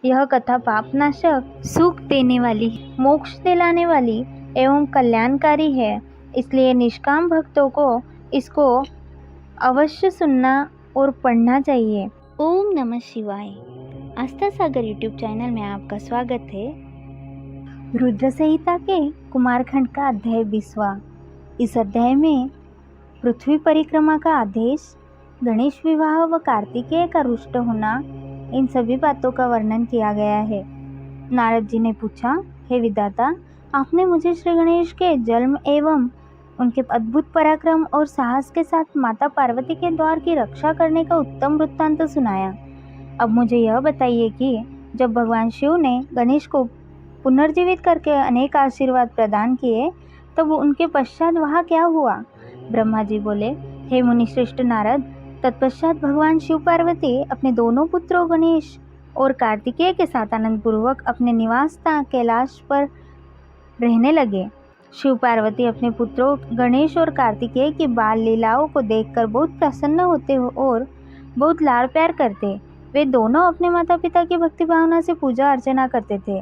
यह कथा पापनाशक, सुख देने वाली, मोक्ष दिलाने वाली एवं कल्याणकारी है। इसलिए निष्काम भक्तों को इसको अवश्य सुनना और पढ़ना चाहिए। ओम नमः शिवाय। आस्था सागर यूट्यूब चैनल में आपका स्वागत है। रुद्र संहिता के कुमारखंड का अध्याय 20वां। इस अध्याय में पृथ्वी परिक्रमा का आदेश, गणेश विवाह व कार्तिकेय का रुष्ट होना, इन सभी बातों का वर्णन किया गया है। नारद जी ने पूछा, हे विधाता, आपने मुझे श्री गणेश के जन्म एवं उनके अद्भुत पराक्रम और साहस के साथ माता पार्वती के द्वार की रक्षा करने का उत्तम वृत्तांत सुनाया। अब मुझे यह बताइए कि जब भगवान शिव ने गणेश को पुनर्जीवित करके अनेक आशीर्वाद प्रदान किए, तब उनके पश्चात वहाँ क्या हुआ? ब्रह्मा जी बोले, हे मुनिश्रेष्ठ नारद, तत्पश्चात भगवान शिव पार्वती अपने दोनों पुत्रों गणेश और कार्तिकेय के साथ आनंद पूर्वक अपने निवास स्थान कैलाश पर रहने लगे। शिव पार्वती अपने पुत्रों गणेश और कार्तिकेय की बाल लीलाओं को देखकर बहुत प्रसन्न होते और बहुत लाड़ प्यार करते। वे दोनों अपने माता पिता की भक्ति भावना से पूजा अर्चना करते थे,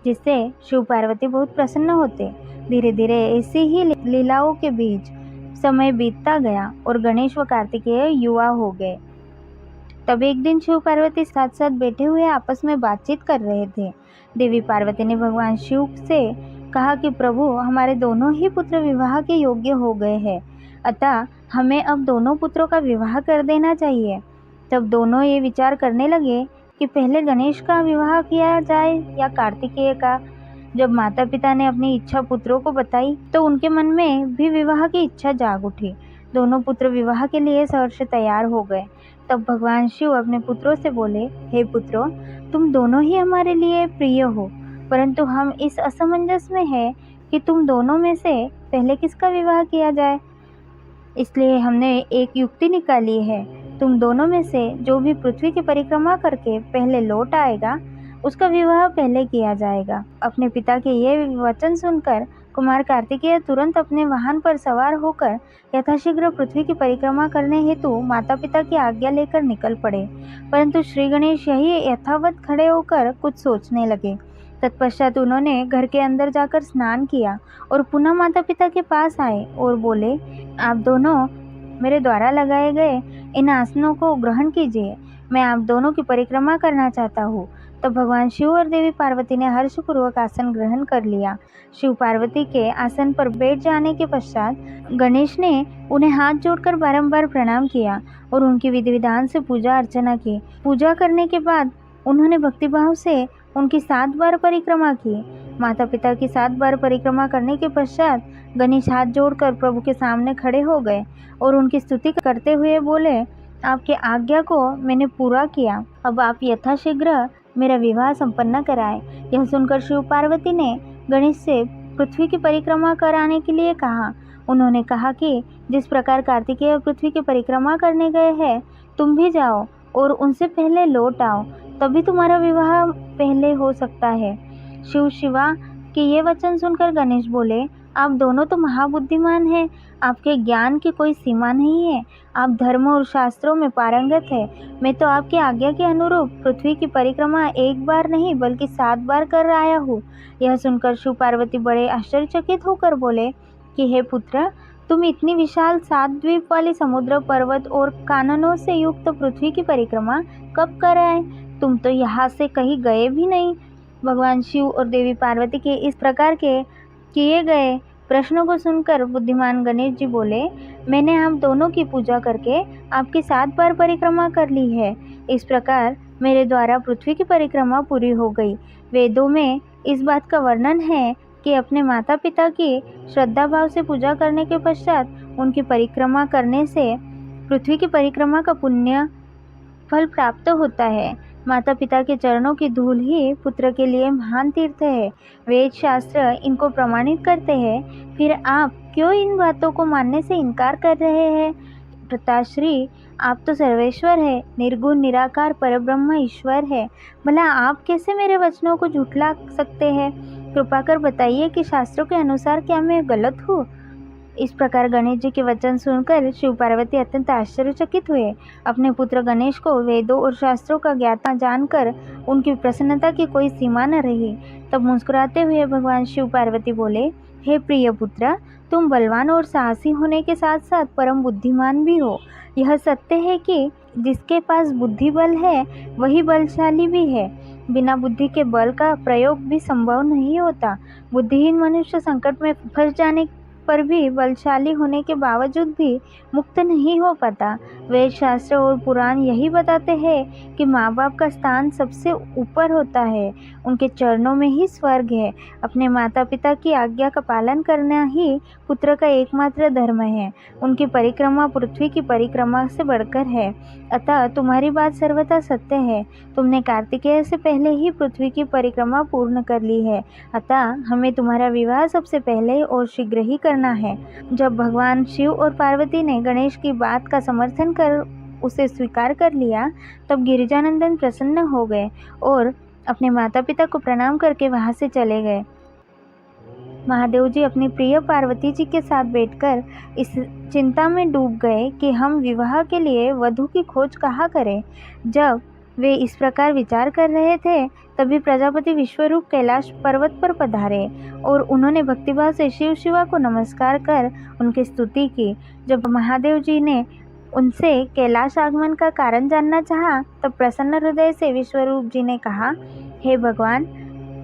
जिससे शिव पार्वती बहुत प्रसन्न होते। धीरे धीरे ऐसी ही लीलाओं के बीच समय बीतता गया और गणेश व कार्तिकेय युवा हो गए। तब एक दिन शिव पार्वती साथ साथ बैठे हुए आपस में बातचीत कर रहे थे। देवी पार्वती ने भगवान शिव से कहा कि प्रभु, हमारे दोनों ही पुत्र विवाह के योग्य हो गए हैं, अतः हमें अब दोनों पुत्रों का विवाह कर देना चाहिए। तब दोनों ये विचार करने लगे कि पहले गणेश का विवाह किया जाए या कार्तिकेय का। जब माता पिता ने अपनी इच्छा पुत्रों को बताई तो उनके मन में भी विवाह की इच्छा जाग उठी। दोनों पुत्र विवाह के लिए सहर्ष तैयार हो गए। तब भगवान शिव अपने पुत्रों से बोले, हे पुत्रों, तुम दोनों ही हमारे लिए प्रिय हो, परंतु हम इस असमंजस में हैं कि तुम दोनों में से पहले किसका विवाह किया जाए। इसलिए हमने एक युक्ति निकाली है। तुम दोनों में से जो भी पृथ्वी की परिक्रमा करके पहले लौट आएगा, उसका विवाह पहले किया जाएगा। अपने पिता के ये वचन सुनकर कुमार कार्तिकेय तुरंत अपने वाहन पर सवार होकर यथाशीघ्र पृथ्वी की परिक्रमा करने हेतु माता पिता की आज्ञा लेकर निकल पड़े। परंतु श्री गणेश यही यथावत खड़े होकर कुछ सोचने लगे। तत्पश्चात उन्होंने घर के अंदर जाकर स्नान किया और पुनः माता पिता के पास आए और बोले, आप दोनों मेरे द्वारा लगाए गए इन आसनों को ग्रहण कीजिए। मैं आप दोनों की परिक्रमा करना चाहता हूँ। तो भगवान शिव और देवी पार्वती ने हर्षपूर्वक आसन ग्रहण कर लिया। शिव पार्वती के आसन पर बैठ जाने के पश्चात गणेश ने उन्हें हाथ जोड़कर बारंबार प्रणाम किया और उनकी विधि विधान से पूजा अर्चना की। पूजा करने के बाद उन्होंने भक्तिभाव से उनकी 7 बार परिक्रमा की। माता पिता की 7 बार परिक्रमा करने के पश्चात गणेश हाथ जोड़कर प्रभु के सामने खड़े हो गए और उनकी स्तुति करते हुए बोले, आपके आज्ञा को मैंने पूरा किया, अब आप यथाशीघ्र मेरा विवाह संपन्न कराएं। यह सुनकर शिव पार्वती ने गणेश से पृथ्वी की परिक्रमा कराने के लिए कहा। उन्होंने कहा कि जिस प्रकार कार्तिकेय पृथ्वी की परिक्रमा करने गए हैं, तुम भी जाओ और उनसे पहले लौट आओ, तभी तुम्हारा विवाह पहले हो सकता है। शिव शिवा के ये वचन सुनकर गणेश बोले, आप दोनों तो महाबुद्धिमान हैं, आपके ज्ञान की कोई सीमा नहीं है, आप धर्म और शास्त्रों में पारंगत हैं। मैं तो आपकी आज्ञा के अनुरूप पृथ्वी की परिक्रमा 1 बार नहीं बल्कि 7 बार कर आया हूँ। यह सुनकर शिव पार्वती बड़े आश्चर्यचकित होकर बोले कि हे पुत्र, तुम इतनी विशाल 7 द्वीप वाली समुद्र, पर्वत और काननों से युक्त पृथ्वी की परिक्रमा कब कर आए? तुम तो यहाँ से कहीं गए भी नहीं। भगवान शिव और देवी पार्वती के इस प्रकार के किए गए प्रश्नों को सुनकर बुद्धिमान गणेश जी बोले, मैंने आप दोनों की पूजा करके आपकी 7 बार परिक्रमा कर ली है। इस प्रकार मेरे द्वारा पृथ्वी की परिक्रमा पूरी हो गई। वेदों में इस बात का वर्णन है कि अपने माता पिता की श्रद्धा भाव से पूजा करने के पश्चात उनकी परिक्रमा करने से पृथ्वी की परिक्रमा का पुण्य फल प्राप्त होता है। माता पिता के चरणों की धूल ही पुत्र के लिए महान तीर्थ है। वेद शास्त्र इनको प्रमाणित करते हैं, फिर आप क्यों इन बातों को मानने से इनकार कर रहे हैं? पिताश्री, आप तो सर्वेश्वर है, निर्गुण निराकार परब्रह्म ईश्वर है, भला आप कैसे मेरे वचनों को झुठला सकते हैं? कृपा कर बताइए कि शास्त्रों के अनुसार क्या मैं गलत हूँ? इस प्रकार गणेश जी के वचन सुनकर शिव पार्वती अत्यंत आश्चर्यचकित हुए। अपने पुत्र गणेश को वेदों और शास्त्रों का ज्ञाता जानकर उनकी प्रसन्नता की कोई सीमा न रही। तब मुस्कुराते हुए भगवान शिव पार्वती बोले, हे प्रिय पुत्र, तुम बलवान और साहसी होने के साथ साथ परम बुद्धिमान भी हो। यह सत्य है कि जिसके पास बुद्धि बल है वही बलशाली भी है। बिना बुद्धि के बल का प्रयोग भी संभव नहीं होता। बुद्धिहीन मनुष्य संकट में फंस जाने पर भी बलशाली होने के बावजूद भी मुक्त नहीं हो पाता। वेद शास्त्र और पुराण यही बताते हैं कि माँ बाप का स्थान सबसे ऊपर होता है, उनके चरणों में ही स्वर्ग है। अपने माता पिता की आज्ञा का पालन करना ही पुत्र का एकमात्र धर्म है। उनकी परिक्रमा पृथ्वी की परिक्रमा से बढ़कर है। अतः तुम्हारी बात सर्वथा सत्य है। तुमने कार्तिकेय से पहले ही पृथ्वी की परिक्रमा पूर्ण कर ली है। अतः हमें तुम्हारा विवाह सबसे पहले और शीघ्र ही करना है। जब भगवान शिव और पार्वती ने गणेश की बात का समर्थन कर उसे स्वीकार कर लिया, तब गिरिजानंदन प्रसन्न हो गए और अपने माता पिता को प्रणाम करके वहां से चले गए। महादेव जी अपनी प्रिय पार्वती जी के साथ बैठकर इस चिंता में डूब गए कि हम विवाह के लिए वधू की खोज कहाँ करें। जब वे इस प्रकार विचार कर रहे थे, तभी प्रजापति विश्वरूप कैलाश पर्वत पर पधारे और उन्होंने भक्तिभाव से शिव शिवा को नमस्कार कर उनकी स्तुति की। जब महादेव जी ने उनसे कैलाश आगमन का कारण जानना चाहा, तब प्रसन्न हृदय से विश्वरूप जी ने कहा, हे भगवान,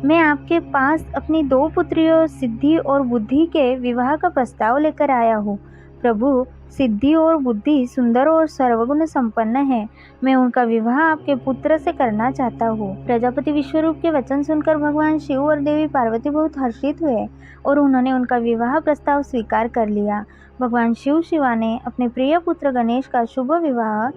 मैं आपके पास अपनी 2 पुत्रियों सिद्धि और बुद्धि के विवाह का प्रस्ताव लेकर आया हूँ। प्रभु, सिद्धि और बुद्धि सुंदर और सर्वगुण संपन्न है। मैं उनका विवाह आपके पुत्र से करना चाहता हूँ। प्रजापति विश्वरूप के वचन सुनकर भगवान शिव और देवी पार्वती बहुत हर्षित हुए और उन्होंने उनका विवाह प्रस्ताव स्वीकार कर लिया। भगवान शिव शिवा ने अपने प्रिय पुत्र गणेश का शुभ विवाह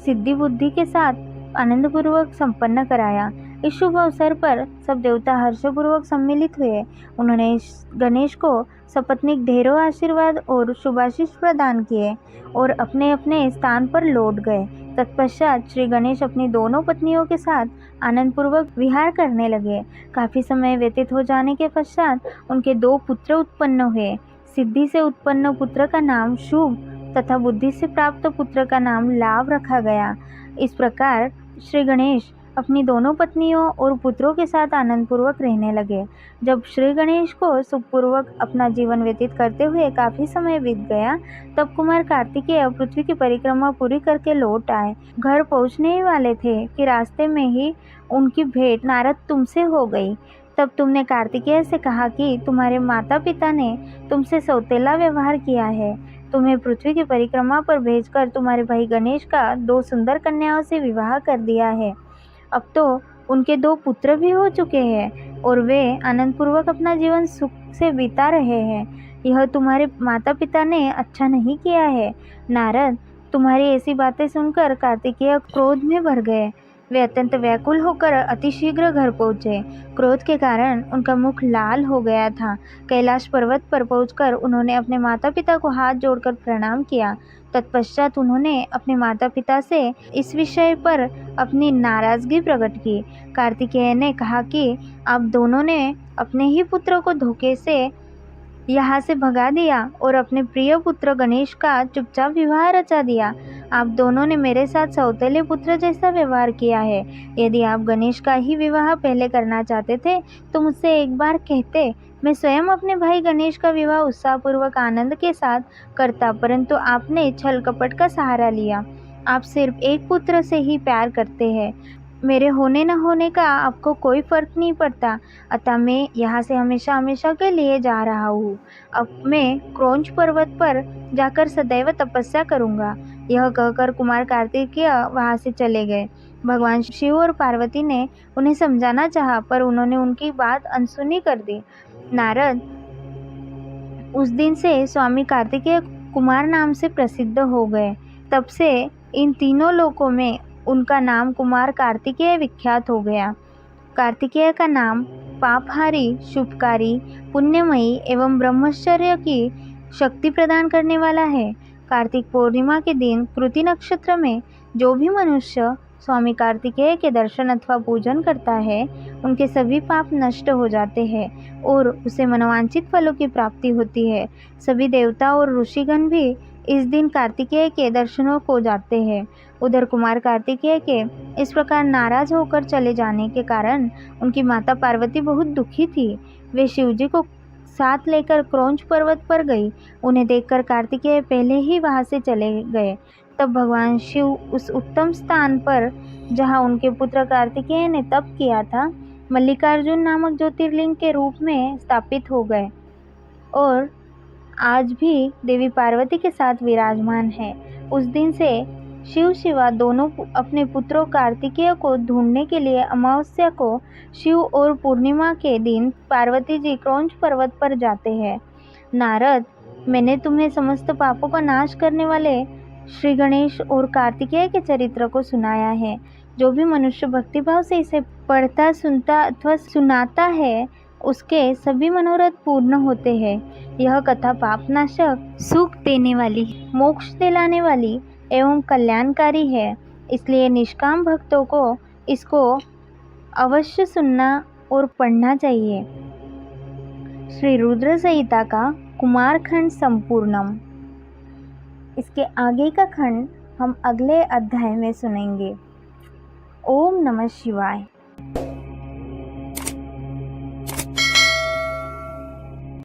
सिद्धि बुद्धि के साथ आनंदपूर्वक संपन्न कराया। इस शुभ अवसर पर सब देवता हर्षपूर्वक सम्मिलित हुए। उन्होंने गणेश को सपत्नीक ढेरों आशीर्वाद और शुभाशीष प्रदान किए और अपने अपने स्थान पर लौट गए। तत्पश्चात श्री गणेश अपनी दोनों पत्नियों के साथ आनंदपूर्वक विहार करने लगे। काफी समय व्यतीत हो जाने के पश्चात उनके 2 पुत्र उत्पन्न हुए। सिद्धि से उत्पन्न पुत्र का नाम शुभ तथा बुद्धि से प्राप्त पुत्र का नाम लाभ रखा गया। इस प्रकार श्री गणेश अपनी दोनों पत्नियों और पुत्रों के साथ आनंदपूर्वक रहने लगे। जब श्री गणेश को सुखपूर्वक अपना जीवन व्यतीत करते हुए काफी समय बीत गया, तब कुमार कार्तिकेय पृथ्वी की परिक्रमा पूरी करके लौट आए। घर पहुंचने ही वाले थे कि रास्ते में ही उनकी भेंट नारद तुमसे हो गई। तब तुमने कार्तिकेय से कहा कि तुम्हारे माता पिता ने तुमसे सौतेला व्यवहार किया है। तुम्हें पृथ्वी की परिक्रमा पर भेजकर तुम्हारे भाई गणेश का 2 सुंदर कन्याओं से विवाह कर दिया है। अब तो उनके 2 पुत्र भी हो चुके हैं और वे आनंदपूर्वक अपना जीवन सुख से बिता रहे हैं। यह तुम्हारे माता पिता ने अच्छा नहीं किया है। नारद, तुम्हारी ऐसी बातें सुनकर कार्तिकेय क्रोध में भर गए। वे अत्यंत व्याकुल होकर अतिशीघ्र घर पहुंचे। क्रोध के कारण उनका मुख लाल हो गया था। कैलाश पर्वत पर पहुंचकर उन्होंने अपने माता पिता को हाथ जोड़कर प्रणाम किया। तत्पश्चात उन्होंने अपने माता पिता से इस विषय पर अपनी नाराजगी प्रकट की। कार्तिकेय ने कहा कि आप दोनों ने अपने ही पुत्र को धोखे से यहाँ से भगा दिया और अपने प्रिय पुत्र गणेश का चुपचाप विवाह रचा दिया। आप दोनों ने मेरे साथ सौतेले पुत्र जैसा व्यवहार किया है। यदि आप गणेश का ही विवाह पहले करना चाहते थे तो मुझसे एक बार कहते, मैं स्वयं अपने भाई गणेश का विवाह उत्साहपूर्वक आनंद के साथ करता, परंतु आपने छल कपट का सहारा लिया। आप सिर्फ एक पुत्र से ही प्यार करते हैं। मेरे होने न होने का आपको कोई फर्क नहीं पड़ता। अतः मैं यहाँ से हमेशा हमेशा के लिए जा रहा हूँ। अब मैं क्रौंच पर्वत पर जाकर सदैव तपस्या करूँगा। यह कहकर कुमार कार्तिकेय वहाँ से चले गए। भगवान शिव और पार्वती ने उन्हें समझाना चाहा, पर उन्होंने उनकी बात अनसुनी कर दी। नारद उस दिन से स्वामी कार्तिकेय कुमार नाम से प्रसिद्ध हो गए। तब से इन तीनों लोकों में उनका नाम कुमार कार्तिकेय विख्यात हो गया। कार्तिकेय का नाम पापहारी, शुभकारी, पुण्यमयी एवं ब्रह्मचर्य की शक्ति प्रदान करने वाला है। कार्तिक पूर्णिमा के दिन कृति नक्षत्र में जो भी मनुष्य स्वामी कार्तिकेय के दर्शन अथवा पूजन करता है, उनके सभी पाप नष्ट हो जाते हैं और उसे मनोवांछित फलों की प्राप्ति होती है। सभी देवता और ऋषिगण भी इस दिन कार्तिकेय के दर्शनों को जाते हैं। उधर कुमार कार्तिकेय के इस प्रकार नाराज होकर चले जाने के कारण उनकी माता पार्वती बहुत दुखी थी। वे शिवजी को साथ लेकर क्रौंच पर्वत पर गई। उन्हें देखकर कार्तिकेय पहले ही वहां से चले गए। तब भगवान शिव उस उत्तम स्थान पर जहां उनके पुत्र कार्तिकेय ने तप किया था, मल्लिकार्जुन नामक ज्योतिर्लिंग के रूप में स्थापित हो गए और आज भी देवी पार्वती के साथ विराजमान है। उस दिन से शिव शिवा दोनों अपने पुत्रों कार्तिकेय को ढूंढने के लिए अमावस्या को शिव और पूर्णिमा के दिन पार्वती जी क्रौंच पर्वत पर जाते हैं। नारद, मैंने तुम्हें समस्त पापों का नाश करने वाले श्री गणेश और कार्तिकेय के चरित्र को सुनाया है। जो भी मनुष्य भक्तिभाव से इसे पढ़ता, सुनता अथवा सुनाता है, उसके सभी मनोरथ पूर्ण होते हैं। यह कथा पापनाशक, सुख देने वाली, मोक्ष दिलाने वाली एवं कल्याणकारी है, इसलिए निष्काम भक्तों को इसको अवश्य सुनना और पढ़ना चाहिए। श्री रुद्र संहिता का कुमार खंड संपूर्णम। इसके आगे का खंड हम अगले अध्याय में सुनेंगे। ओम नमः शिवाय।